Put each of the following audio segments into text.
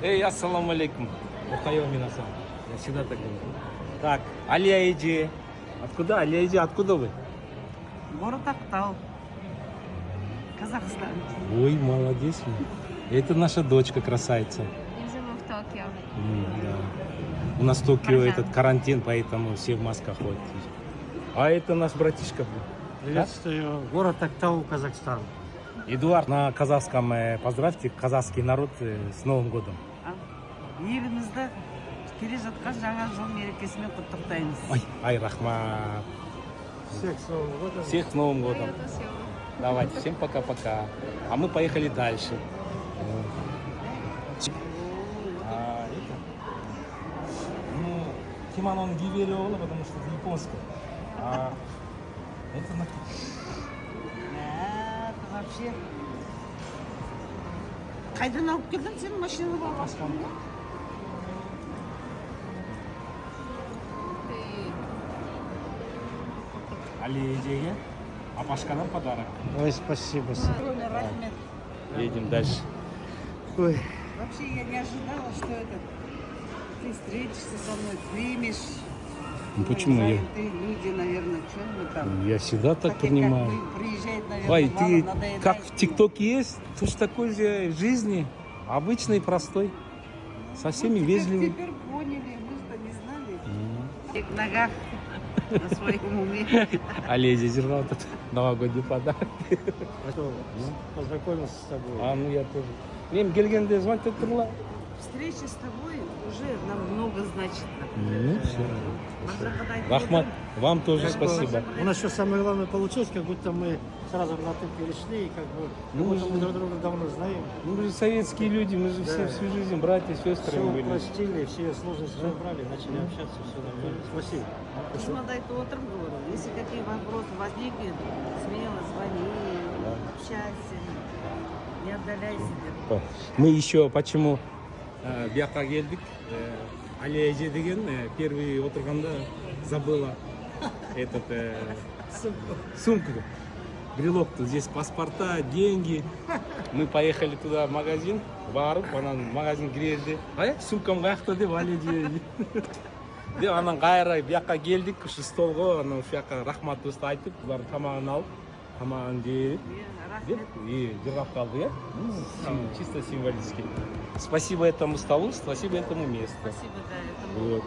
Эй, ассаламу алейкум. Ухайо минасан. Я всегда так говорю. Так, Алия-иди. Откуда? Алия-иди, откуда вы? Город Актау, Казахстан. Ой, молодец. Это наша дочка красавица. Я живу в Токио. Да. У нас в Токио Маржан. этот карантин, поэтому все в масках ходят. А это наш братишка. Приветствую. Город Актау, Казахстан. Эдуард, на казахском поздравьте казахский народ с Новым годом. Елімізді келе жатқан жаңа жыл мерекесімен құттықтаймыз. Ай, рахмат. Всех с Новым годом. Всех с Новым годом. Спасибо. Давайте, всем пока-пока. А мы поехали дальше. Это... Ну, кимоно он гивериола, потому что это японское. А это на... Это вообще... Қайдан алып келдің сен машинаны баға? Аспанда. Алиеге Апашкадан подарок. Ой, спасибо. Рахмет. Едем дальше. Ой. Вообще я не ожидала, что это ты встретишься со мной, примешь. Ну, почему я? Ты люди, наверное, что мы там? Я всегда так Такие, принимаю. как мы, приезжает, наверное, Ой, мало ты надоедает. как в ТикТоке есть, точно такой же в жизни, обычный, простой, со всеми Вот вежливый. Теперь поняли, мы-то не знали. И к ногах на своем уме. Олеся держал этот новогодний подарок. Познакомился с тобой. А, ну я тоже. Мен келгенде звонить етіп тұрла. Встреча с тобой уже нам много значит. Ну все. Маржан, Рахмат, вам тоже Как бы спасибо. У нас еще самое главное получилось, как будто мы сразу на «ты» перешли, и как бы Ну, будто мы друг друга давно знаем. Ну, мы же советские люди, мы же все Да. всю жизнь братья, сестры Все были. упростили, все сложности убрали, начали общаться, все нормально. Спасибо. Смотри, утром говорю, если какие вопросы возникнут, смело звони, общайся, не отдаляйся. Мы еще почему бияққа келдік. Алия деген первый отырғанда забыла этот сумку, брелок-то. Здесь паспорта, деньги. Мы поехали туда в магазин, барып, анан магазин кірерде. Ай, сумкам қаяқта деп Алия деп анан қайра бияққа келдік, ушу столға, анан ушу жаққа рахмат досты айтып, бұлар тамағын алып, тамағын жеп. И держав колбы, чисто символически. Спасибо этому столу, спасибо этому месту. Спасибо, да, этому.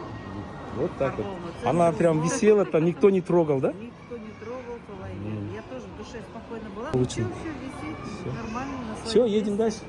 Вот так вот. Торговому Она центру. прям висела, там никто не трогал, да? Никто не трогал по войне. Я тоже в душе спокойно была. Очень. Все висит, нормально на своем Все, месте. едем дальше.